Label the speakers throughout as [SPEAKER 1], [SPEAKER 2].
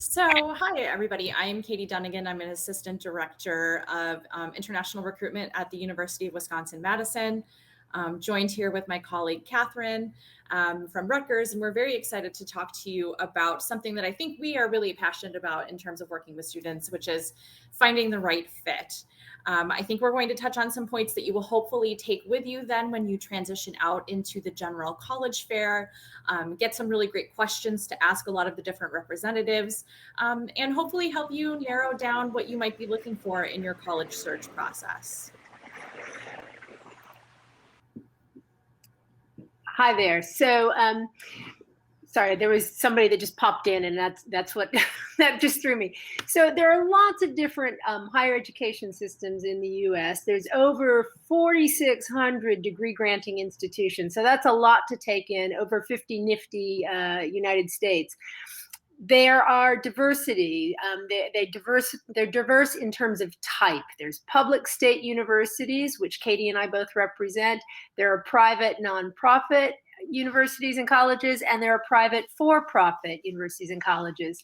[SPEAKER 1] Hi everybody. I'm Katie Dunnigan. I'm an assistant director of international recruitment at the University of Wisconsin-Madison. Joined here with my colleague Catherine from Rutgers, and we're very excited to talk to you about something that I think we are really passionate about in terms of working with students, which is finding the right fit. I think we're going to touch on some points that you will hopefully take with you then when you transition out into the general college fair, get some really great questions to ask a lot of the different representatives, and hopefully help you narrow down what you might be looking for in your college search process.
[SPEAKER 2] Hi there. Sorry, there was somebody that just popped in, and that's what that just threw me. So there are lots of different higher education systems in the U.S. There's over 4,600 degree granting institutions, so that's a lot to take in. Over 50 nifty United States. There are diversity. They're diverse in terms of type. There's public state universities, which Katie and I both represent. There are private nonprofit universities and colleges, and there are private for-profit universities and colleges.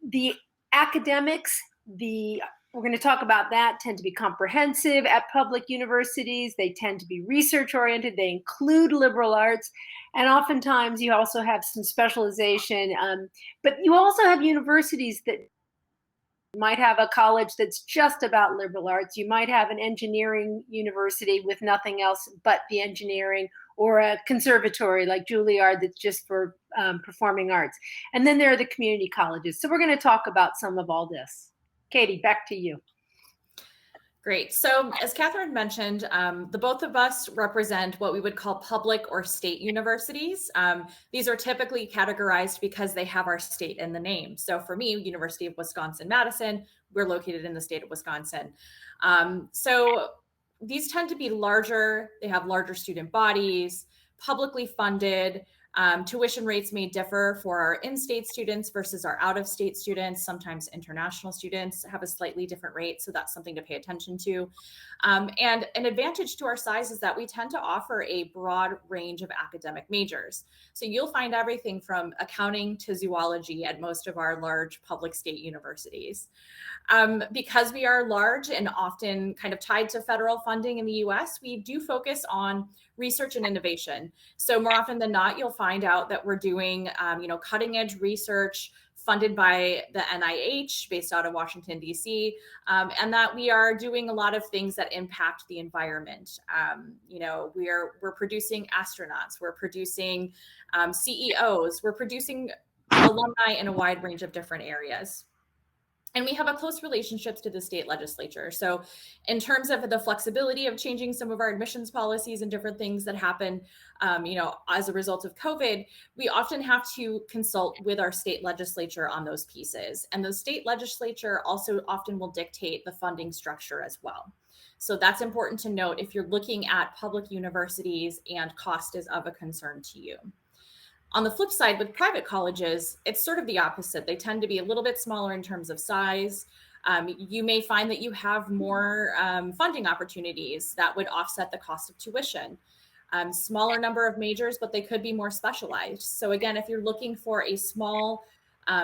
[SPEAKER 2] The academics, we're going to talk about that, tend to be comprehensive at public universities. They tend to be research oriented. They include liberal arts. And oftentimes you also have some specialization. But you also have universities that might have a college that's just about liberal arts. You might have an engineering university with nothing else but the engineering, or a conservatory like Juilliard that's just for performing arts. And then there are the community colleges. So we're going to talk about some of all this. Katie, back to you.
[SPEAKER 1] Great. So as Catherine mentioned, the both of us represent what we would call public or state universities. These are typically categorized because they have our state in the name. So for me, University of Wisconsin-Madison, we're located in the state of Wisconsin. So these tend to be larger. They have larger student bodies, publicly funded. Tuition rates may differ for our in-state students versus our out-of-state students. Sometimes international students have a slightly different rate, so that's something to pay attention to. And an advantage to our size is that we tend to offer a broad range of academic majors. So you'll find everything from accounting to zoology at most of our large public state universities. Because we are large and often kind of tied to federal funding in the US, we do focus on research and innovation. So more often than not, you'll find out that we're doing, cutting edge research funded by the NIH based out of Washington, D.C., and that we are doing a lot of things that impact the environment. We're producing astronauts, we're producing CEOs, we're producing alumni in a wide range of different areas. And we have a close relationship to the state legislature. So in terms of the flexibility of changing some of our admissions policies and different things that happen, as a result of COVID, we often have to consult with our state legislature on those pieces. And the state legislature also often will dictate the funding structure as well. So that's important to note if you're looking at public universities and cost is of a concern to you. On the flip side, with private colleges, it's sort of the opposite. They tend to be a little bit smaller in terms of size. You may find that you have more funding opportunities that would offset the cost of tuition. Smaller number of majors, but they could be more specialized. So again, if you're looking for a small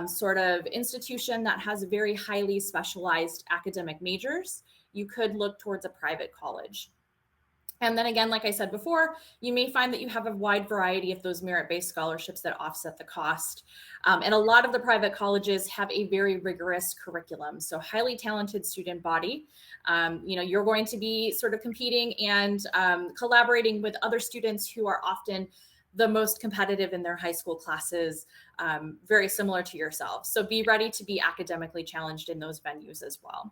[SPEAKER 1] sort of institution that has very highly specialized academic majors, you could look towards a private college. And then again, like I said before, you may find that you have a wide variety of those merit-based scholarships that offset the cost. And a lot of the private colleges have a very rigorous curriculum. So highly talented student body. You're going to be sort of competing and collaborating with other students who are often the most competitive in their high school classes, very similar to yourself. So be ready to be academically challenged in those venues as well.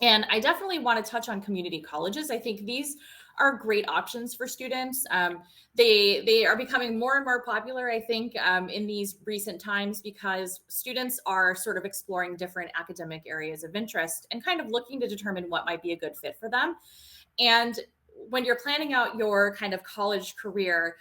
[SPEAKER 1] And I definitely want to touch on community colleges. I think these are great options for students. They are becoming more and more popular, I think, in these recent times because students are sort of exploring different academic areas of interest and kind of looking to determine what might be a good fit for them. And when you're planning out your kind of college career,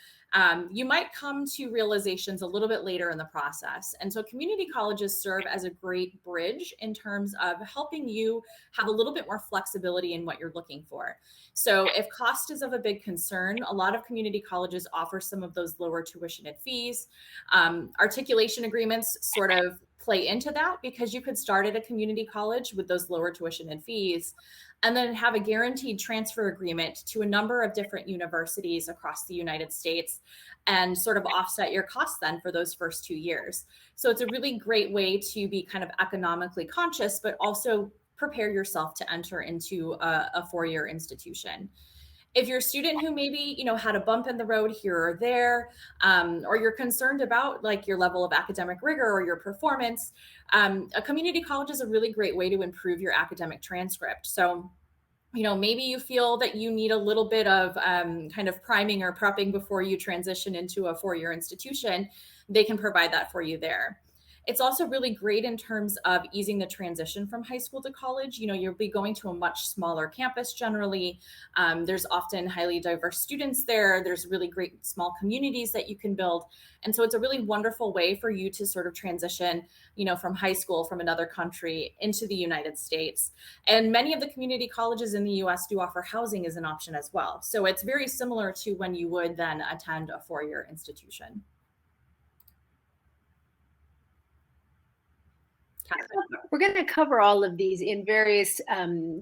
[SPEAKER 1] you might come to realizations a little bit later in the process. And so community colleges serve as a great bridge in terms of helping you have a little bit more flexibility in what you're looking for. So if cost is of a big concern, a lot of community colleges offer some of those lower tuition and fees. Articulation agreements sort of play into that, because you could start at a community college with those lower tuition and fees, and then have a guaranteed transfer agreement to a number of different universities across the United States, and sort of offset your costs then for those first 2 years. So it's a really great way to be kind of economically conscious, but also prepare yourself to enter into a four-year institution. If you're a student who maybe, had a bump in the road here or there, or you're concerned about like your level of academic rigor or your performance, a community college is a really great way to improve your academic transcript. So, maybe you feel that you need a little bit of kind of priming or prepping before you transition into a four-year institution. They can provide that for you there. It's also really great in terms of easing the transition from high school to college. You'll be going to a much smaller campus generally. There's often highly diverse students there. There's really great small communities that you can build. And so it's a really wonderful way for you to sort of transition, from high school from another country into the United States. And many of the community colleges in the US do offer housing as an option as well. So it's very similar to when you would then attend a four-year institution.
[SPEAKER 2] We're going to cover all of these in various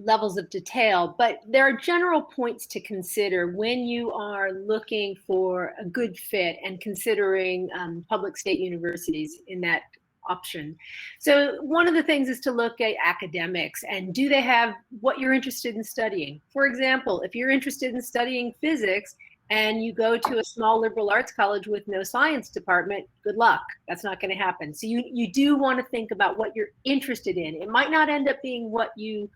[SPEAKER 2] levels of detail, but there are general points to consider when you are looking for a good fit and considering public state universities in that option. So one of the things is to look at academics, and do they have what you're interested in studying? For example, if you're interested in studying physics and you go to a small liberal arts college with no science department, good luck. That's not going to happen. So you do want to think about what you're interested in. It might not end up being what you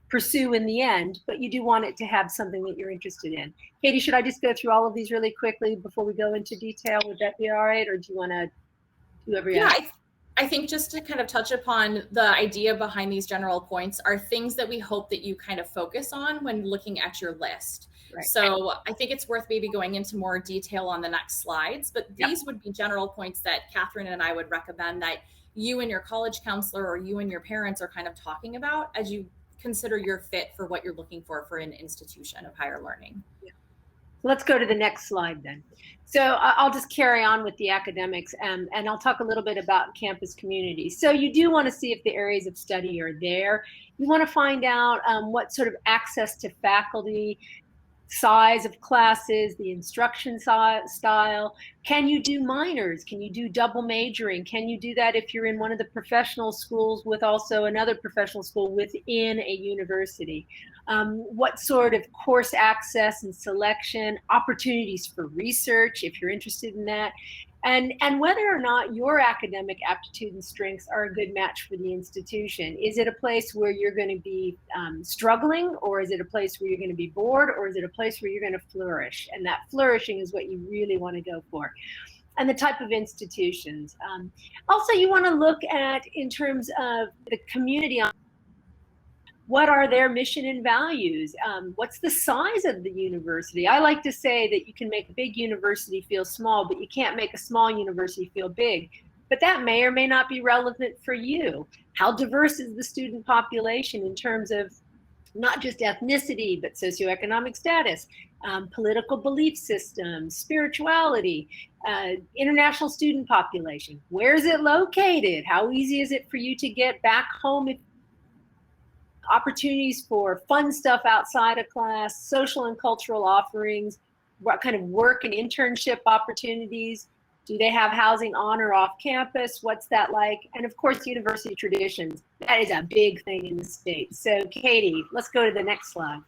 [SPEAKER 2] pursue in the end, but you do want it to have something that you're interested in. Katie, should I just go through all of these really quickly before we go into detail? Would that be all right? Or do you want to do every other?
[SPEAKER 1] I think just to kind of touch upon the idea behind these general points are things that we hope that you kind of focus on when looking at your list. Right. So I think it's worth maybe going into more detail on the next slides, but these would be general points that Catherine and I would recommend that you and your college counselor or you and your parents are kind of talking about as you consider your fit for what you're looking for an institution of higher learning.
[SPEAKER 2] Yeah. Let's go to the next slide then. So I'll just carry on with the academics, and I'll talk a little bit about campus community. So you do want to see if the areas of study are there. You want to find out what sort of access to faculty, size of classes, the instruction style. Can you do minors? Can you do double majoring? Can you do that if you're in one of the professional schools with also another professional school within a university? What sort of course access and selection, opportunities for research if you're interested in that, and whether or not your academic aptitude and strengths are a good match for the institution. Is it a place where you're going to be struggling, or is it a place where you're going to be bored, or is it a place where you're going to flourish? And that flourishing is what you really want to go for. And the type of institutions. Also, you want to look at, in terms of the community, what are their mission and values? What's the size of the university? I like to say that you can make a big university feel small, but you can't make a small university feel big. But that may or may not be relevant for you. How diverse is the student population in terms of not just ethnicity, but socioeconomic status, political belief systems, spirituality, international student population? Where is it located? How easy is it for you to get back home? Opportunities for fun stuff outside of class, social and cultural offerings, what kind of work and internship opportunities? Do they have housing on or off campus? What's that like? And of course, university traditions. That is a big thing in the States. So Katie, let's go to the next slide.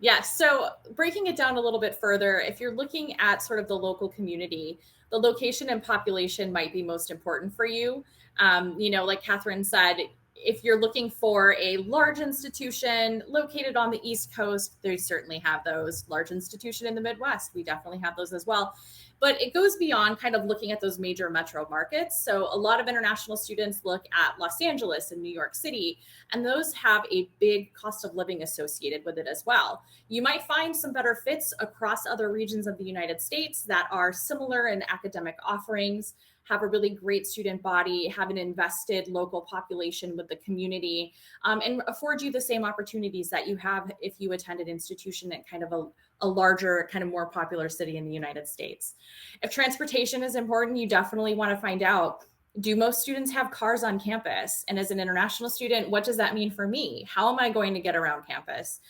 [SPEAKER 1] Yes, so breaking it down a little bit further, if you're looking at sort of the local community, the location and population might be most important for you. Like Catherine said, if you're looking for a large institution located on the East Coast, they certainly have those. Large institution in the Midwest, we definitely have those as well. But it goes beyond kind of looking at those major metro markets. So a lot of international students look at Los Angeles and New York City, and those have a big cost of living associated with it as well. You might find some better fits across other regions of the United States that are similar in academic offerings, have a really great student body, have an invested local population with the community, and afford you the same opportunities that you have if you attend an institution at kind of a larger, kind of more popular city in the United States. If transportation is important, you definitely want to find out, do most students have cars on campus? And as an international student, what does that mean for me? How am I going to get around campus?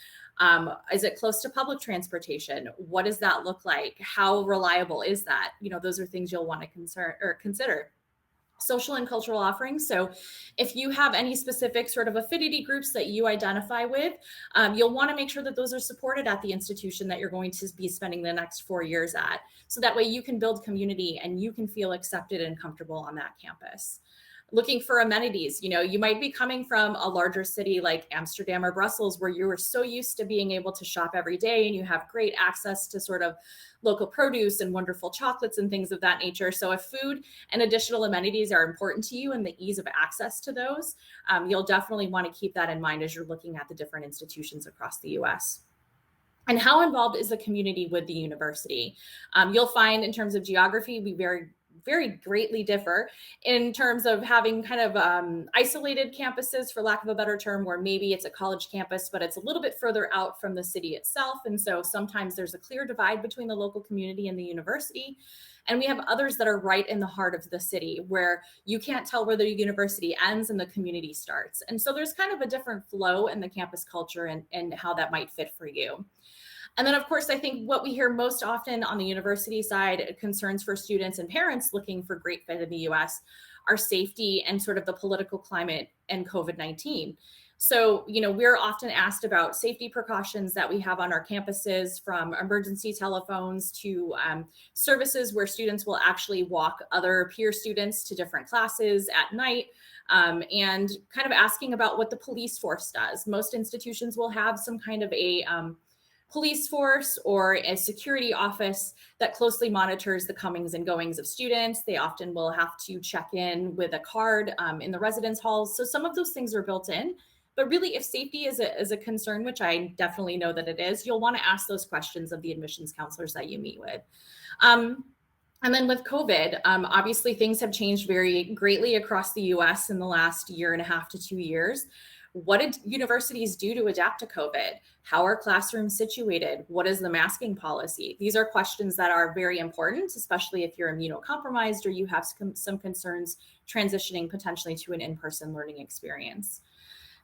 [SPEAKER 1] Is it close to public transportation? What does that look like? How reliable is that? Those are things you'll want to consider. Social and cultural offerings. So if you have any specific sort of affinity groups that you identify with, you'll want to make sure that those are supported at the institution that you're going to be spending the next 4 years at. So that way you can build community and you can feel accepted and comfortable on that campus. Looking for amenities, you might be coming from a larger city like Amsterdam or Brussels, where you were so used to being able to shop every day and you have great access to sort of local produce and wonderful chocolates and things of that nature. So if food and additional amenities are important to you and the ease of access to those, you'll definitely want to keep that in mind as you're looking at the different institutions across the US. And how involved is the community with the university? You'll find in terms of geography, we very greatly differ in terms of having kind of isolated campuses, for lack of a better term, where maybe it's a college campus, but it's a little bit further out from the city itself. And so sometimes there's a clear divide between the local community and the university. And we have others that are right in the heart of the city where you can't tell where the university ends and the community starts. And so there's kind of a different flow in the campus culture and how that might fit for you. And then, of course, I think what we hear most often on the university side, concerns for students and parents looking for great fit in the US, are safety and sort of the political climate and COVID-19. So, we're often asked about safety precautions that we have on our campuses, from emergency telephones to services where students will actually walk other peer students to different classes at night, and kind of asking about what the police force does. Most institutions will have some kind of a police force or a security office that closely monitors the comings and goings of students. They often will have to check in with a card in the residence halls. So some of those things are built in. But really, if safety is a concern, which I definitely know that it is, you'll want to ask those questions of the admissions counselors that you meet with. And then with COVID, obviously things have changed very greatly across the US in the last 1.5 to 2 years. What did universities do to adapt to COVID? How are classrooms situated? What is the masking policy? These are questions that are very important, especially if you're immunocompromised or you have some concerns transitioning potentially to an in-person learning experience.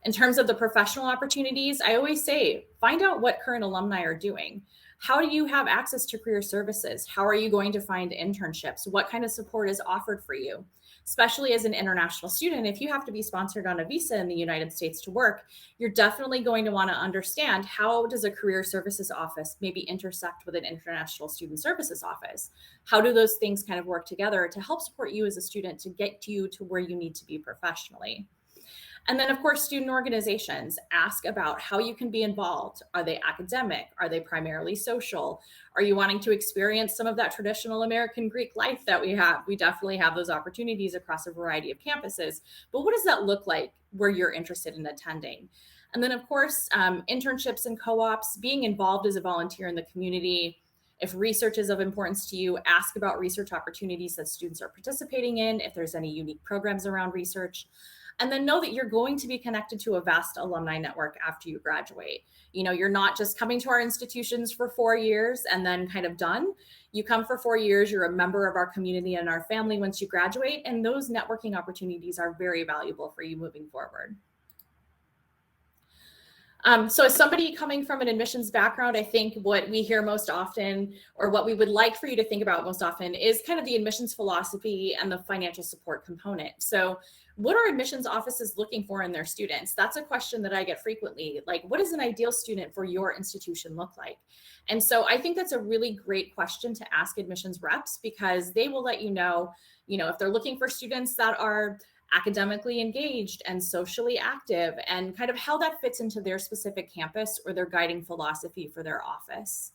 [SPEAKER 1] In terms of the professional opportunities, I always say, find out what current alumni are doing. How do you have access to career services? How are you going to find internships? What kind of support is offered for you? Especially as an international student, if you have to be sponsored on a visa in the United States to work, you're definitely going to want to understand, how does a career services office maybe intersect with an international student services office? How do those things kind of work together to help support you as a student to get you to where you need to be professionally? And then, of course, student organizations, ask about how you can be involved. Are they academic? Are they primarily social? Are you wanting to experience some of that traditional American Greek life that we have? We definitely have those opportunities across a variety of campuses. But what does that look like where you're interested in attending? And then, of course, internships and co-ops, being involved as a volunteer in the community. If research is of importance to you, ask about research opportunities that students are participating in, if there's any unique programs around research. And then know that you're going to be connected to a vast alumni network after you graduate. You're not just coming to our institutions for 4 years and then kind of done. You come for 4 years, you're a member of our community and our family once you graduate, and those networking opportunities are very valuable for you moving forward. So as somebody coming from an admissions background, I think what we hear most often, or what we would like for you to think about most often, is kind of the admissions philosophy and the financial support component. So what are admissions offices looking for in their students? That's a question that I get frequently. Like, what does an ideal student for your institution look like? And so I think that's a really great question to ask admissions reps, because they will let you know, if they're looking for students that are academically engaged and socially active, and kind of how that fits into their specific campus or their guiding philosophy for their office.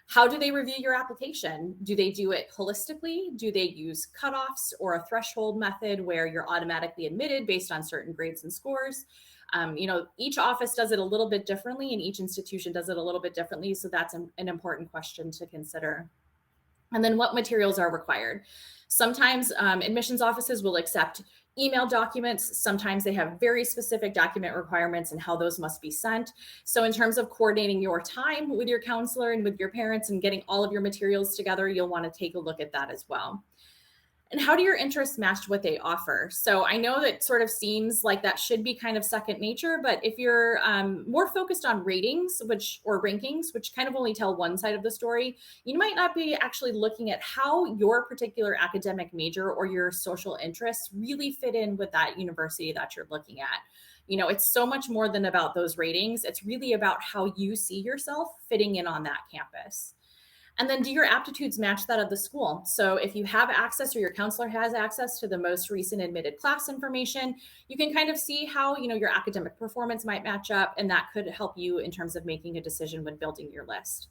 [SPEAKER 1] How do they review your application? Do they do it holistically? Do they use cutoffs or a threshold method where you're automatically admitted based on certain grades and scores? Each office does it a little bit differently, and each institution does it a little bit differently. So that's an important question to consider. And then what materials are required? Sometimes admissions offices will accept email documents. Sometimes they have very specific document requirements and how those must be sent. So in terms of coordinating your time with your counselor and with your parents and getting all of your materials together, you'll want to take a look at that as well. And how do your interests match what they offer? So I know that sort of seems like that should be kind of second nature, but if you're more focused on ratings, or rankings, which kind of only tell one side of the story, you might not be actually looking at how your particular academic major or your social interests really fit in with that university that you're looking at. It's so much more than about those ratings. It's really about how you see yourself fitting in on that campus. And then do your aptitudes match that of the school? So if you have access, or your counselor has access to the most recent admitted class information, you can kind of see how, your academic performance might match up, and that could help you in terms of making a decision when building your list.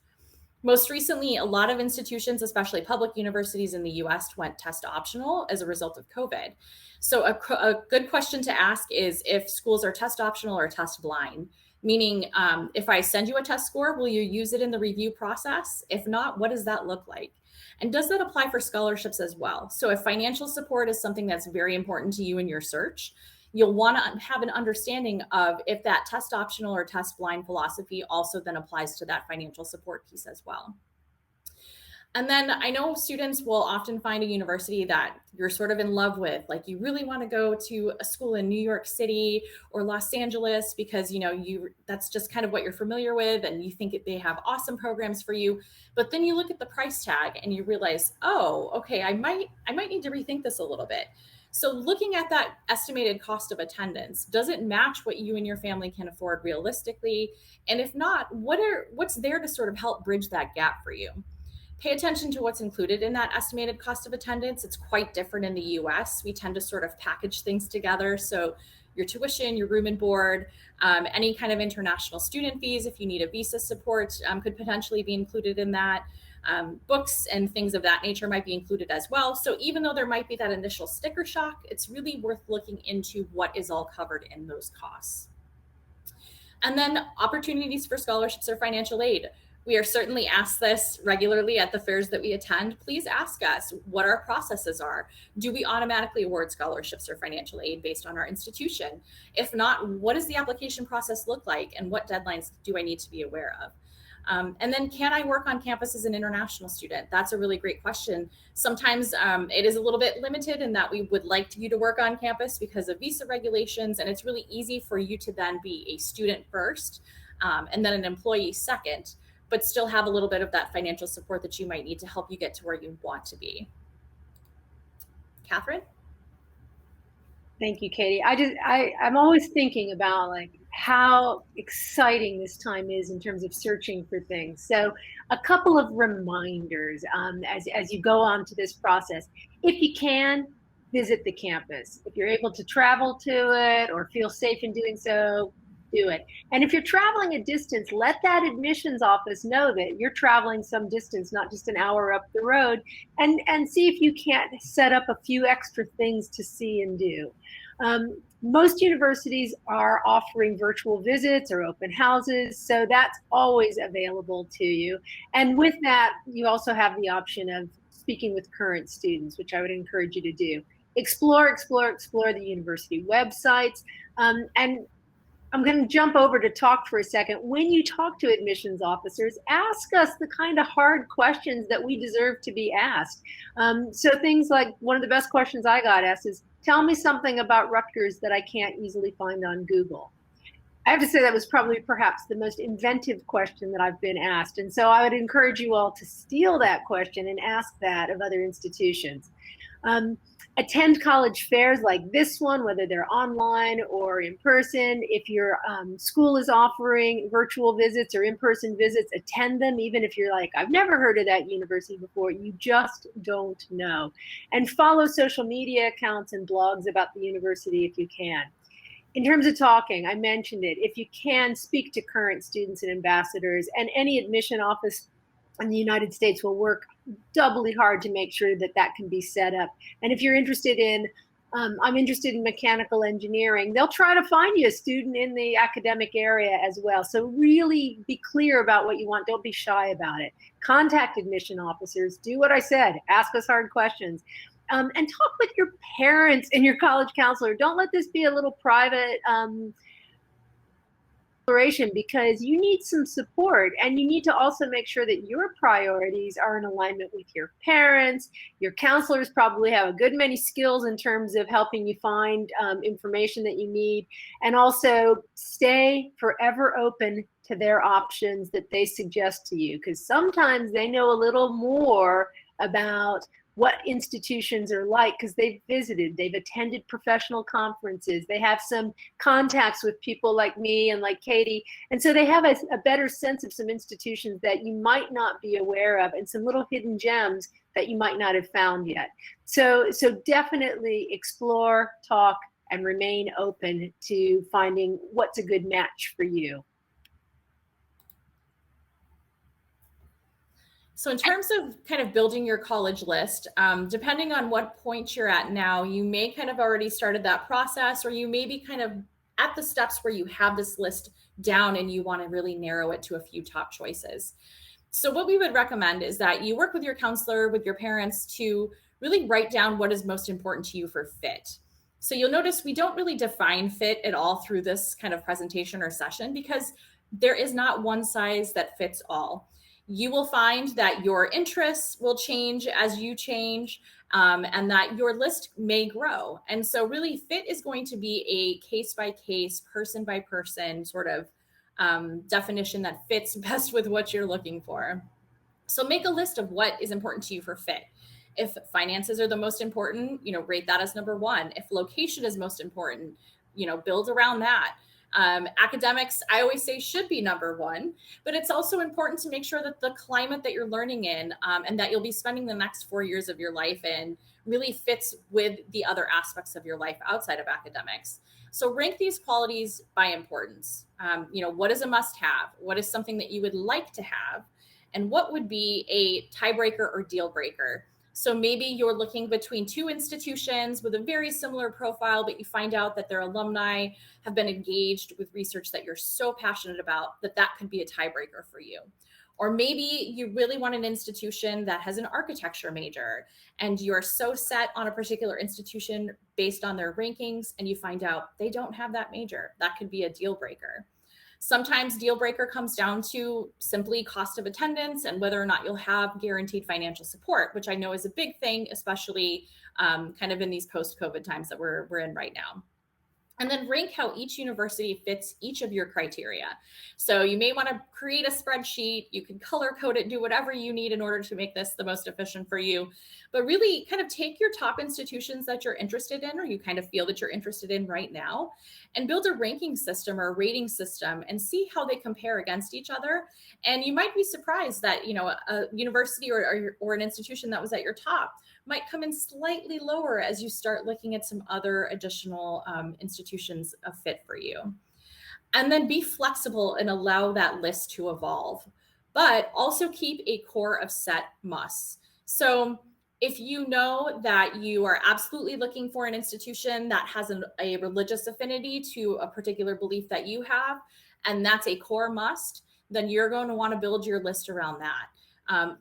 [SPEAKER 1] Most recently, a lot of institutions, especially public universities in the US, went test optional as a result of COVID. So a good question to ask is if schools are test optional or test blind. Meaning, if I send you a test score, will you use it in the review process? If not, what does that look like? And does that apply for scholarships as well? So if financial support is something that's very important to you in your search, you'll want to have an understanding of if that test optional or test blind philosophy also then applies to that financial support piece as well. And then I know students will often find a university that you're sort of in love with, like you really want to go to a school in New York City or Los Angeles because, that's just kind of what you're familiar with, and you think they have awesome programs for you. But then you look at the price tag and you realize, oh, okay, I might need to rethink this a little bit. So looking at that estimated cost of attendance, does it match what you and your family can afford realistically? And if not, what's there to sort of help bridge that gap for you? Pay attention to what's included in that estimated cost of attendance. It's quite different in the US. We tend to sort of package things together. So your tuition, your room and board, any kind of international student fees, if you need a visa support, could potentially be included in that. Books and things of that nature might be included as well. So even though there might be that initial sticker shock, it's really worth looking into what is all covered in those costs. And then opportunities for scholarships or financial aid. We are certainly asked this regularly at the fairs that we attend. Please ask us what our processes are. Do we automatically award scholarships or financial aid based on our institution? If not, what does the application process look like, and what deadlines do I need to be aware of? And then, can I work on campus as an international student? That's a really great question. Sometimes it is a little bit limited in that we would like you to work on campus because of visa regulations, and it's really easy for you to then be a student first and then an employee second, but still have a little bit of that financial support that you might need to help you get to where you want to be. Catherine?
[SPEAKER 2] Thank you, Katie. I'm always thinking about like how exciting this time is in terms of searching for things. So a couple of reminders as you go on to this process. If you can, visit the campus. If you're able to travel to it or feel safe in doing so, do it. And if you're traveling a distance, let that admissions office know that you're traveling some distance, not just an hour up the road, and see if you can't set up a few extra things to see and do. Most universities are offering virtual visits or open houses, so that's always available to you. And with that, you also have the option of speaking with current students, which I would encourage you to do. Explore the university websites, and I'm going to jump over to talk for a second. When you talk to admissions officers, ask us the kind of hard questions that we deserve to be asked. So things like, one of the best questions I got asked is, tell me something about Rutgers that I can't easily find on Google. I have to say that was probably perhaps the most inventive question that I've been asked. And so I would encourage you all to steal that question and ask that of other institutions. Attend college fairs like this one, whether they're online or in person. If your school is offering virtual visits or in-person visits, attend them, even if you're like, I've never heard of that university before. You just don't know. And follow social media accounts and blogs about the university if you can. In terms of talking, I mentioned it. If you can, speak to current students and ambassadors, and any admission office in the United States will work doubly hard to make sure that that can be set up. And if you're interested in, I'm interested in mechanical engineering, they'll try to find you a student in the academic area as well. So really be clear about what you want. Don't be shy about it. Contact admission officers. Do what I said. Ask us hard questions. And talk with your parents and your college counselor. Don't let this be a little private because you need some support, and you need to also make sure that your priorities are in alignment with your parents. Your counselors probably have a good many skills in terms of helping you find information that you need, and also stay forever open to their options that they suggest to you, because sometimes they know a little more about what institutions are like because they've visited, they've attended professional conferences, they have some contacts with people like me and like Katie, and so they have a better sense of some institutions that you might not be aware of, and some little hidden gems that you might not have found yet. So definitely explore, talk, and remain open to finding what's a good match for you.
[SPEAKER 1] So in terms of kind of building your college list, depending on what point you're at now, you may kind of already started that process, or you may be kind of at the steps where you have this list down and you want to really narrow it to a few top choices. So what we would recommend is that you work with your counselor, with your parents, to really write down what is most important to you for fit. So you'll notice we don't really define fit at all through this kind of presentation or session, because there is not one size that fits all. You will find that your interests will change as you change, and that your list may grow. And so really fit is going to be a case by case, person by person sort of definition that fits best with what you're looking for. So make a list of what is important to you for fit. If finances are the most important, rate that as number one. If location is most important, build around that. Academics, I always say, should be number one, but it's also important to make sure that the climate that you're learning in and that you'll be spending the next 4 years of your life in really fits with the other aspects of your life outside of academics. So rank these qualities by importance. What is a must-have? What is something that you would like to have? And what would be a tiebreaker or deal breaker? So maybe you're looking between two institutions with a very similar profile, but you find out that their alumni have been engaged with research that you're so passionate about that could be a tiebreaker for you. Or maybe you really want an institution that has an architecture major and you're so set on a particular institution based on their rankings, and you find out they don't have that major. That could be a deal breaker. Sometimes deal breaker comes down to simply cost of attendance and whether or not you'll have guaranteed financial support, which I know is a big thing, especially kind of in these post-COVID times that we're in right now. And then rank how each university fits each of your criteria. So you may want to create a spreadsheet. You can color code it, do whatever you need in order to make this the most efficient for you. But really kind of take your top institutions that you're interested in, or you kind of feel that you're interested in right now, and build a ranking system or a rating system and see how they compare against each other. And you might be surprised that, a university or an institution that was at your top might come in slightly lower as you start looking at some other additional institutions of fit for you. And then be flexible and allow that list to evolve, but also keep a core of set musts. So if you know that you are absolutely looking for an institution that has a religious affinity to a particular belief that you have, and that's a core must, then you're going to want to build your list around that.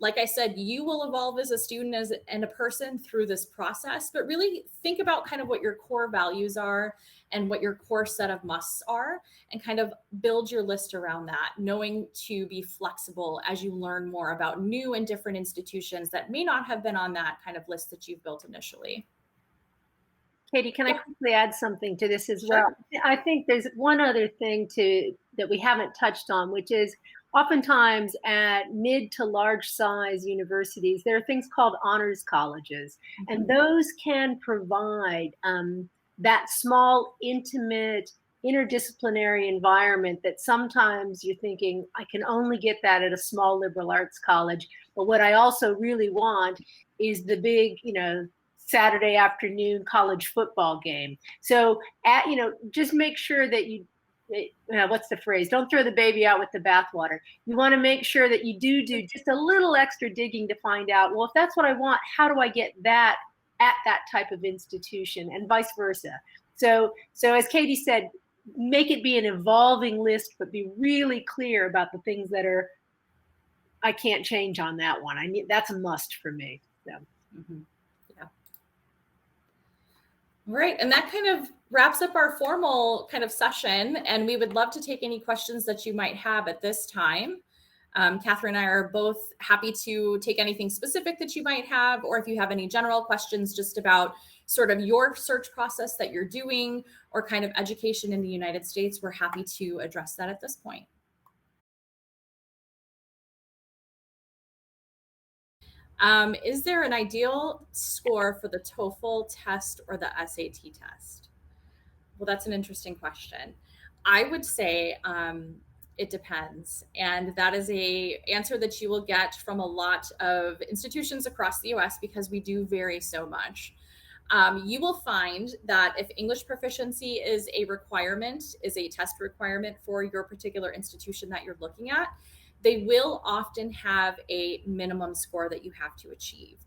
[SPEAKER 1] Like I said, you will evolve as a student and a person through this process, but really think about kind of what your core values are and what your core set of musts are, and kind of build your list around that, knowing to be flexible as you learn more about new and different institutions that may not have been on that kind of list that you've built initially.
[SPEAKER 2] Katie, can I quickly add something to this as
[SPEAKER 1] Sure.
[SPEAKER 2] well? I think there's one other thing that we haven't touched on, which is oftentimes at mid to large size universities, there are things called honors colleges, and those can provide that small, intimate, interdisciplinary environment that sometimes you're thinking, I can only get that at a small liberal arts college. But what I also really want is the big, Saturday afternoon college football game. So just make sure that what's the phrase? Don't throw the baby out with the bathwater. You want to make sure that you do just a little extra digging to find out, well, if that's what I want, how do I get that at that type of institution, and vice versa. So as Katie said, make it be an evolving list, but be really clear about the things that are, I can't change on that one. That's a must for me. So.
[SPEAKER 1] Mm-hmm. Right, and that kind of wraps up our formal kind of session, and we would love to take any questions that you might have at this time. Catherine and I are both happy to take anything specific that you might have, or if you have any general questions just about sort of your search process that you're doing or kind of education in the United States, we're happy to address that at this point. Is there an ideal score for the TOEFL test or the SAT test? Well, that's an interesting question. I would say it depends. And that is an answer that you will get from a lot of institutions across the US because we do vary so much. You will find that if English proficiency is a requirement, is a test requirement for your particular institution that you're looking at, they will often have a minimum score that you have to achieve.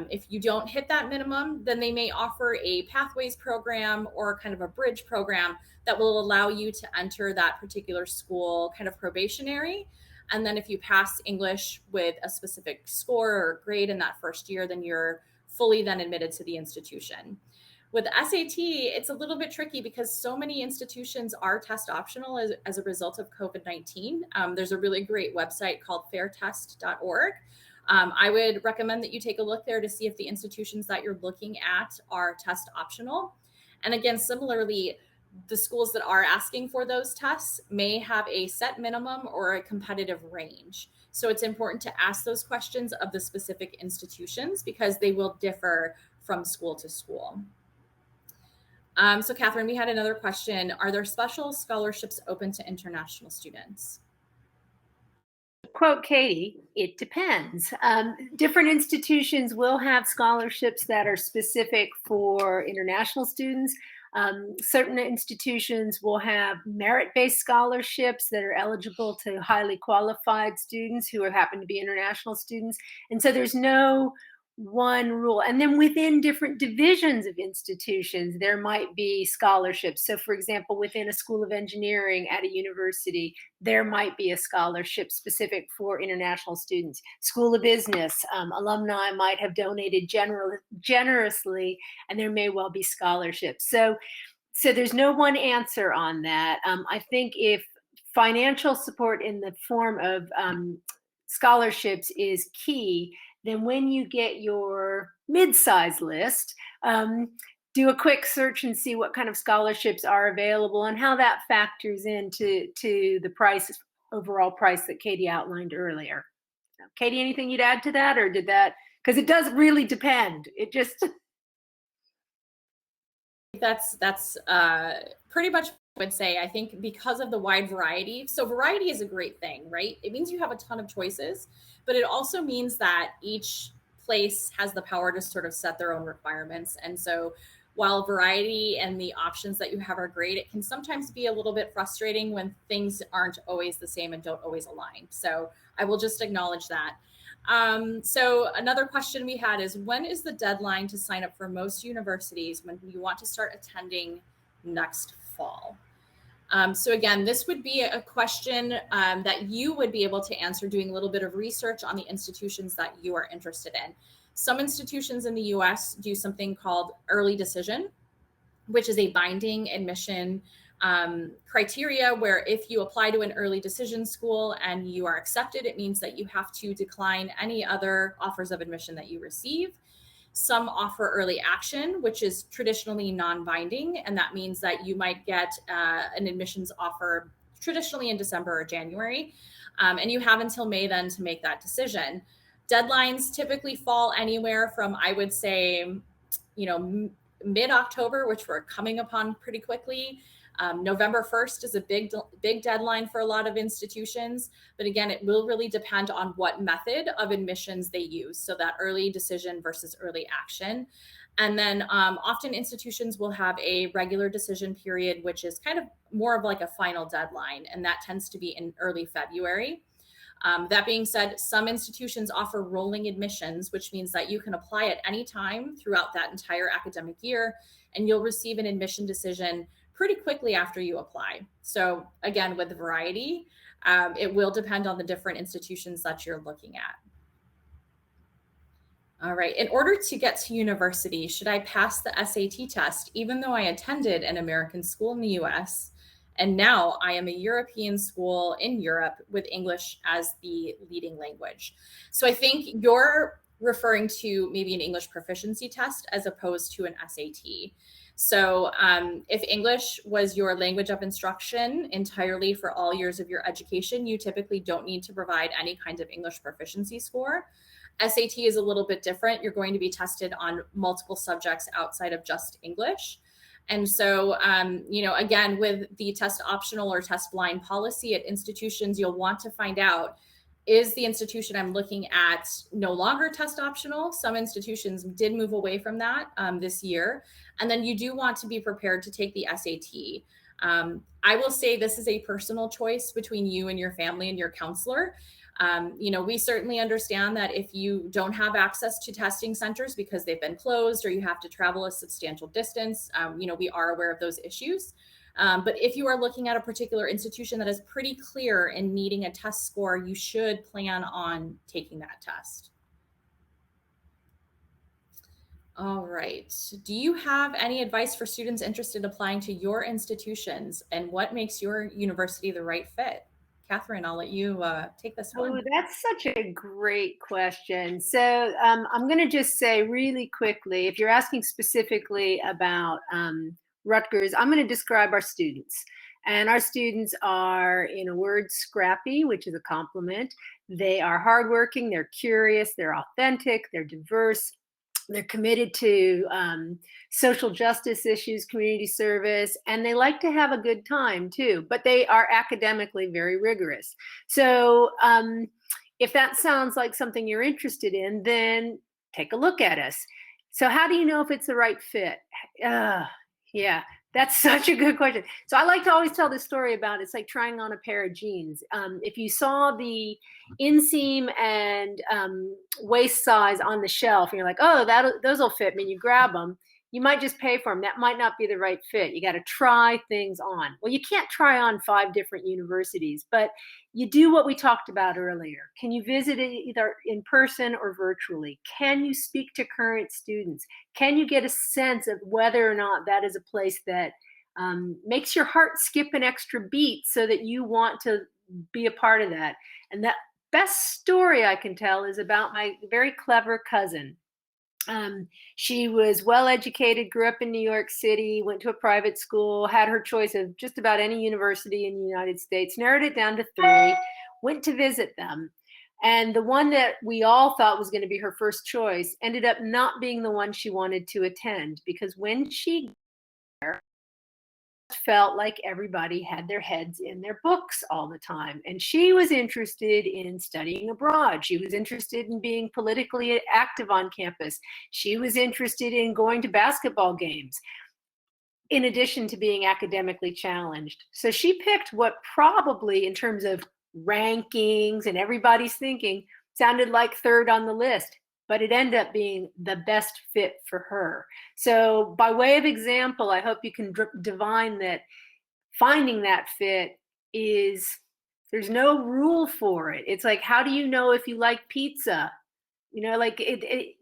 [SPEAKER 1] If you don't hit that minimum, then they may offer a pathways program or kind of a bridge program that will allow you to enter that particular school kind of probationary. And then if you pass English with a specific score or grade in that first year, then you're fully then admitted to the institution. With SAT, it's a little bit tricky because so many institutions are test optional as a result of COVID-19. There's a really great website called fairtest.org. I would recommend that you take a look there to see if the institutions that you're looking at are test optional. And again, similarly, the schools that are asking for those tests may have a set minimum or a competitive range. So it's important to ask those questions of the specific institutions because they will differ from school to school. So Catherine, we had another question. Are there special scholarships open to international students?
[SPEAKER 2] Quote Katie, it depends. Different institutions will have scholarships that are specific for international students. Certain institutions will have merit-based scholarships that are eligible to highly qualified students who happen to be international students. And so there's no one rule. And then within different divisions of institutions, there might be scholarships. So for example, within a school of engineering at a university, there might be a scholarship specific for international students. School of business, alumni might have donated generously, and there may well be scholarships. So there's no one answer on that. I think if financial support in the form of scholarships is key, then when you get your mid-size list, do a quick search and see what kind of scholarships are available and how that factors into the overall price that Katie outlined earlier. Katie, anything you'd add to that, or did that? Because it does really depend. It just
[SPEAKER 1] that's pretty much what I would say. I think because of the wide variety. So variety is a great thing, right? It means you have a ton of choices, but it also means that each place has the power to sort of set their own requirements. And so while variety and the options that you have are great, it can sometimes be a little bit frustrating when things aren't always the same and don't always align. So I will just acknowledge that. So another question we had is, when is the deadline to sign up for most universities when you want to start attending next fall? So again, this would be a question that you would be able to answer doing a little bit of research on the institutions that you are interested in. Some institutions in the US do something called early decision, which is a binding admission criteria where if you apply to an early decision school and you are accepted, it means that you have to decline any other offers of admission that you receive. Some offer early action, which is traditionally non-binding, and that means that you might get an admissions offer traditionally in December or January. And you have until May then to make that decision. Deadlines typically fall anywhere from, I would say, mid-October, which we're coming upon pretty quickly. November 1st is a big deadline for a lot of institutions. But again, it will really depend on what method of admissions they use. So that early decision versus early action. And then often institutions will have a regular decision period, which is kind of more of like a final deadline. And that tends to be in early February. That being said, some institutions offer rolling admissions, which means that you can apply at any time throughout that entire academic year, and you'll receive an admission decision pretty quickly after you apply. So again, with the variety, it will depend on the different institutions that you're looking at. All right. In order to get to university, should I pass the SAT test, even though I attended an American school in the US? And now I am a European school in Europe with English as the leading language. So I think you're referring to maybe an English proficiency test as opposed to an SAT. So if English was your language of instruction entirely for all years of your education, you typically don't need to provide any kind of English proficiency score. SAT is a little bit different. You're going to be tested on multiple subjects outside of just English. And so, again, with the test optional or test blind policy at institutions, you'll want to find out, is the institution I'm looking at no longer test optional? Some institutions did move away from that this year. And then you do want to be prepared to take the SAT. I will say this is a personal choice between you and your family and your counselor. We certainly understand that if you don't have access to testing centers because they've been closed or you have to travel a substantial distance, we are aware of those issues. But if you are looking at a particular institution that is pretty clear in needing a test score, you should plan on taking that test. All right. Do you have any advice for students interested in applying to your institutions, and what makes your university the right fit? Catherine, I'll let you take this one.
[SPEAKER 2] Oh, that's such a great question. So I'm going to just say really quickly, if you're asking specifically about Rutgers, I'm going to describe our students. And our students are, in a word, scrappy, which is a compliment. They are hardworking, they're curious, they're authentic, they're diverse. They're committed to social justice issues, community service, and they like to have a good time too, but they are academically very rigorous. So if that sounds like something you're interested in, then take a look at us. So how do you know if it's the right fit? Yeah, that's such a good question. So I like to always tell this story about, it's like trying on a pair of jeans. If you saw the inseam and waist size on the shelf and you're like, oh, those will fit me, you grab them, you might just pay for them. That might not be the right fit. You got to try things on. Well, you can't try on 5 different universities, but you do what we talked about earlier. Can you visit it either in person or virtually? Can you speak to current students? Can you get a sense of whether or not that is a place that makes your heart skip an extra beat so that you want to be a part of that? And that best story I can tell is about my very clever cousin. She was well educated, grew up in New York City, went to a private school, had her choice of just about any university in the United States, narrowed it down to 3, went to visit them. And the one that we all thought was going to be her first choice ended up not being the one she wanted to attend, because when she felt like everybody had their heads in their books all the time. And she was interested in studying abroad. She was interested in being politically active on campus. She was interested in going to basketball games, in addition to being academically challenged. So she picked what probably, in terms of rankings and everybody's thinking, sounded like 3rd on the list, but it ended up being the best fit for her. So by way of example, I hope you can divine that finding that fit is, there's no rule for it. It's like, how do you know if you like pizza? Like you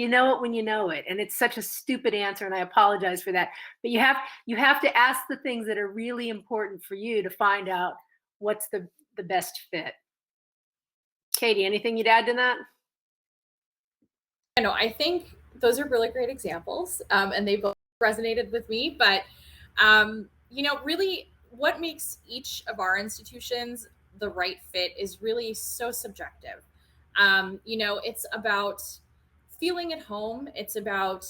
[SPEAKER 2] know it when you know it. And it's such a stupid answer, and I apologize for that. But you have to ask the things that are really important for you to find out what's the best fit. Katie, anything you'd add to that?
[SPEAKER 1] I think those are really great examples, and they both resonated with me. But really, what makes each of our institutions the right fit is really so subjective. It's about feeling at home. It's about,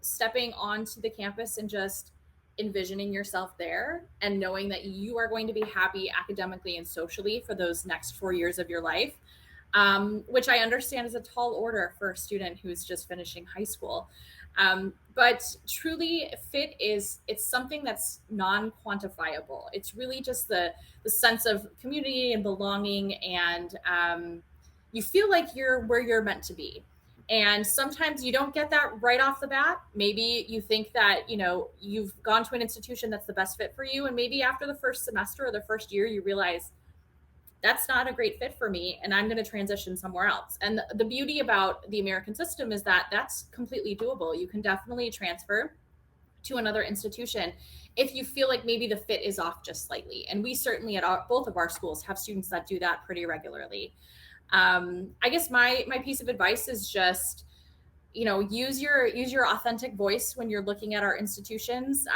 [SPEAKER 1] stepping onto the campus and just envisioning yourself there and knowing that you are going to be happy academically and socially for those next 4 years of your life, which I understand is a tall order for a student who's just finishing high school. But truly, it's something that's non-quantifiable. It's really just the sense of community and belonging, and you feel like you're where you're meant to be. And sometimes you don't get that right off the bat. Maybe you think that, you've gone to an institution that's the best fit for you. And maybe after the first semester or the first year, you realize that's not a great fit for me and I'm going to transition somewhere else. And the beauty about the American system is that that's completely doable. You can definitely transfer to another institution if you feel like maybe the fit is off just slightly. And we certainly at both of our schools have students that do that pretty regularly. I guess my piece of advice is just, use your authentic voice when you're looking at our institutions.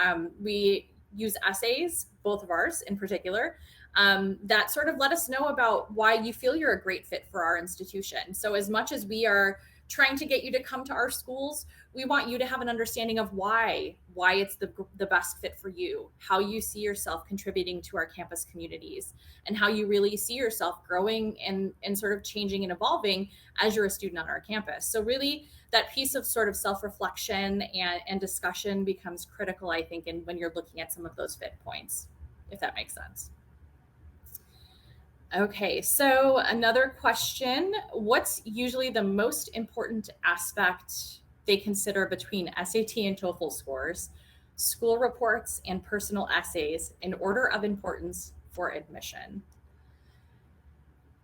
[SPEAKER 1] We use essays, both of ours in particular, that sort of let us know about why you feel you're a great fit for our institution. So as much as we are trying to get you to come to our schools, we want you to have an understanding of why it's the best fit for you, how you see yourself contributing to our campus communities, and how you really see yourself growing and sort of changing and evolving as you're a student on our campus. So really that piece of sort of self-reflection and discussion becomes critical, I think, when you're looking at some of those fit points, if that makes sense. Okay, so another question. What's usually the most important aspect they consider between SAT and TOEFL scores, school reports, and personal essays in order of importance for admission?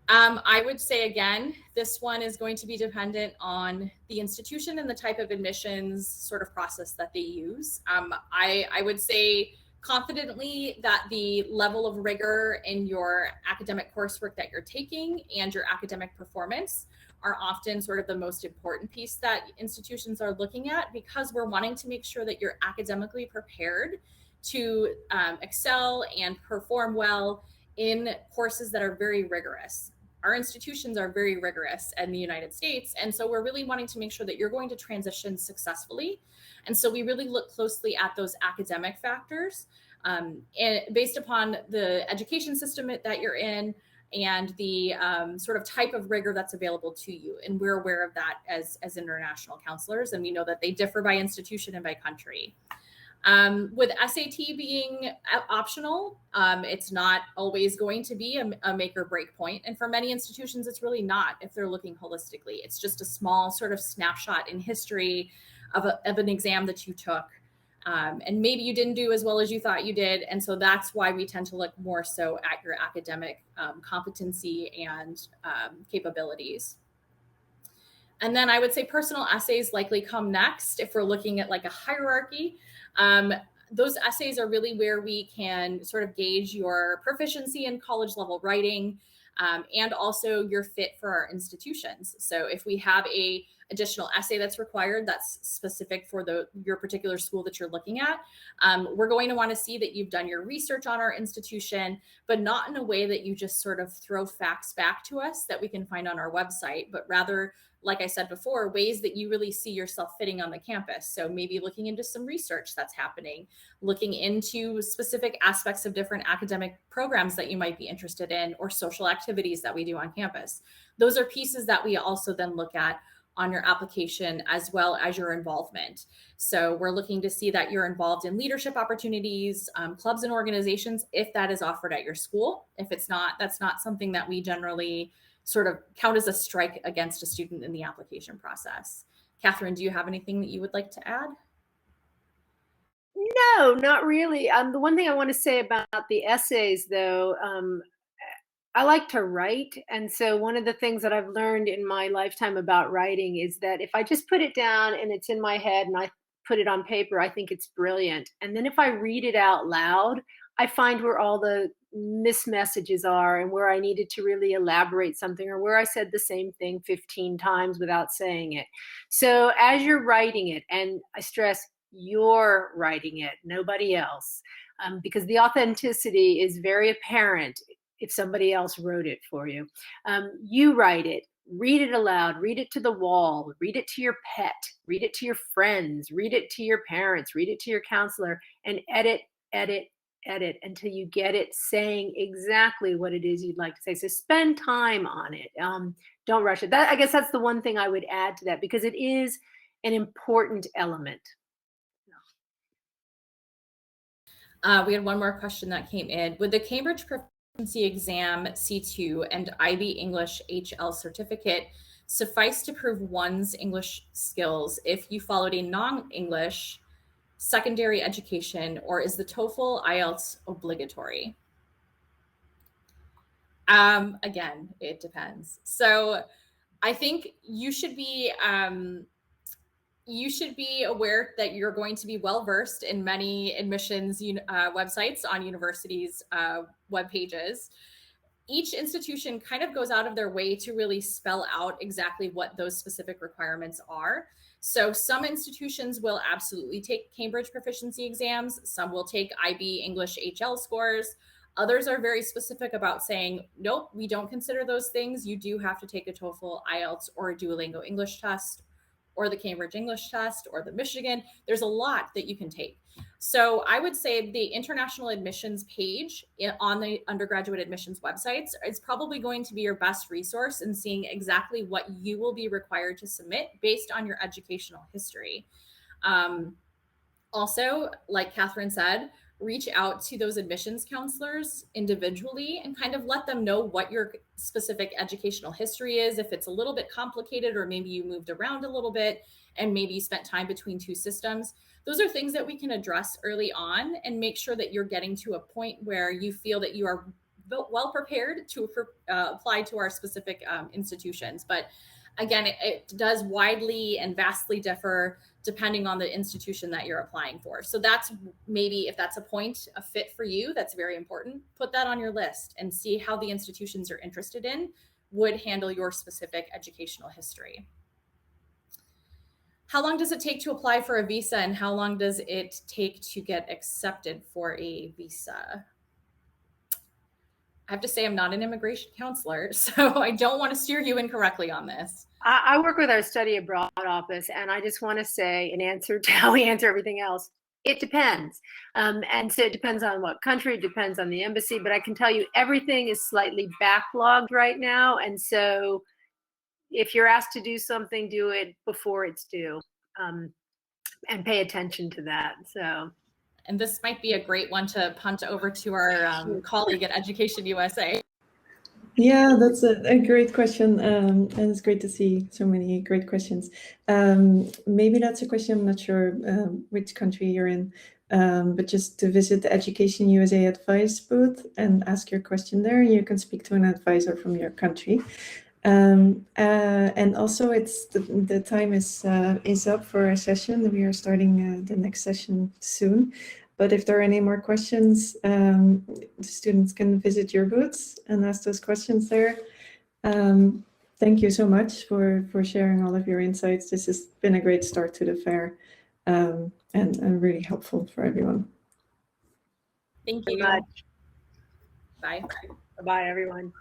[SPEAKER 1] I would say, again, this one is going to be dependent on the institution and the type of admissions sort of process that they use. I would say confidently that the level of rigor in your academic coursework that you're taking and your academic performance are often sort of the most important piece that institutions are looking at, because we're wanting to make sure that you're academically prepared to excel and perform well in courses that are very rigorous. Our institutions are very rigorous in the United States. And so we're really wanting to make sure that you're going to transition successfully. And so we really look closely at those academic factors, and based upon the education system that you're in and the sort of type of rigor that's available to you. And we're aware of that as international counselors. And we know that they differ by institution and by country. With SAT being optional, it's not always going to be a make or break point. And for many institutions, it's really not if they're looking holistically. It's just a small sort of snapshot in history of an exam that you took. And maybe you didn't do as well as you thought you did. And so that's why we tend to look more so at your academic competency and capabilities. And then I would say personal essays likely come next if we're looking at like a hierarchy. Those essays are really where we can sort of gauge your proficiency in college level writing, and also your fit for our institutions. So if we have a additional essay that's required that's specific for your particular school that you're looking at, we're going to want to see that you've done your research on our institution, but not in a way that you just sort of throw facts back to us that we can find on our website, but rather, like I said before, ways that you really see yourself fitting on the campus. So maybe looking into some research that's happening, looking into specific aspects of different academic programs that you might be interested in, or social activities that we do on campus. Those are pieces that we also then look at on your application, as well as your involvement. So we're looking to see that you're involved in leadership opportunities, clubs and organizations, if that is offered at your school. If it's not, that's not something that we generally sort of count as a strike against a student in the application process. Catherine, do you have anything that you would like to add?
[SPEAKER 2] No, not really. The one thing I want to say about the essays, though, I like to write. And so one of the things that I've learned in my lifetime about writing is that if I just put it down and it's in my head and I put it on paper, I think it's brilliant. And then if I read it out loud, I find where all the mismessages are and where I needed to really elaborate something, or where I said the same thing 15 times without saying it. So as you're writing it, and I stress you're writing it, nobody else, because the authenticity is very apparent if somebody else wrote it for you. You write it, read it aloud, read it to the wall, read it to your pet, read it to your friends, read it to your parents, read it to your counselor, and edit, edit, edit until you get it saying exactly what it is you'd like to say. So spend time on it. Don't rush it. I guess that's the one thing I would add to that, because it is an important element.
[SPEAKER 1] We had one more question that came in. Would the Cambridge Proficiency Exam C2 and IB English HL certificate suffice to prove one's English skills if you followed a non-English secondary education, or is the TOEFL IELTS obligatory? Again, it depends. So I think you should be aware that you're going to be well versed in many admissions websites on universities' web pages. Each institution kind of goes out of their way to really spell out exactly what those specific requirements are. So some institutions will absolutely take Cambridge proficiency exams. Some will take IB English HL scores. Others are very specific about saying, nope, we don't consider those things. You do have to take a TOEFL, IELTS, or a Duolingo English test, or the Cambridge English test, or the Michigan. There's a lot that you can take. So I would say the international admissions page on the undergraduate admissions websites is probably going to be your best resource in seeing exactly what you will be required to submit based on your educational history. Also, like Catherine said, reach out to those admissions counselors individually and kind of let them know what your specific educational history is. If it's a little bit complicated, or maybe you moved around a little bit and maybe you spent time between two systems, those are things that we can address early on and make sure that you're getting to a point where you feel that you are well prepared to apply to our specific institutions. But again, it does widely and vastly differ depending on the institution that you're applying for. So that's maybe, if that's a fit for you, that's very important. Put that on your list and see how the institutions you're interested in would handle your specific educational history. How long does it take to apply for a visa, and how long does it take to get accepted for a visa? I have to say I'm not an immigration counselor, so I don't want to steer you incorrectly on this.
[SPEAKER 2] I work with our study abroad office, and I just want to say, in answer to how we answer everything else, it depends. And so it depends on what country, it depends on the embassy, but I can tell you everything is slightly backlogged right now. And so if you're asked to do something, do it before it's due, and pay attention to that. So.
[SPEAKER 1] And this might be a great one to punt over to our colleague at Education USA.
[SPEAKER 3] Yeah, that's a great question. And it's great to see so many great questions. Maybe that's a question, I'm not sure which country you're in, but just to visit the Education USA advice booth and ask your question there. You can speak to an advisor from your country. And also it's the time is up for our session. We are starting the next session soon. But if there are any more questions, the students can visit your booths and ask those questions there. Thank you so much for sharing all of your insights. This has been a great start to the fair, and really helpful for everyone.
[SPEAKER 1] Thank you.
[SPEAKER 2] Bye.
[SPEAKER 1] Bye.
[SPEAKER 2] Bye, everyone.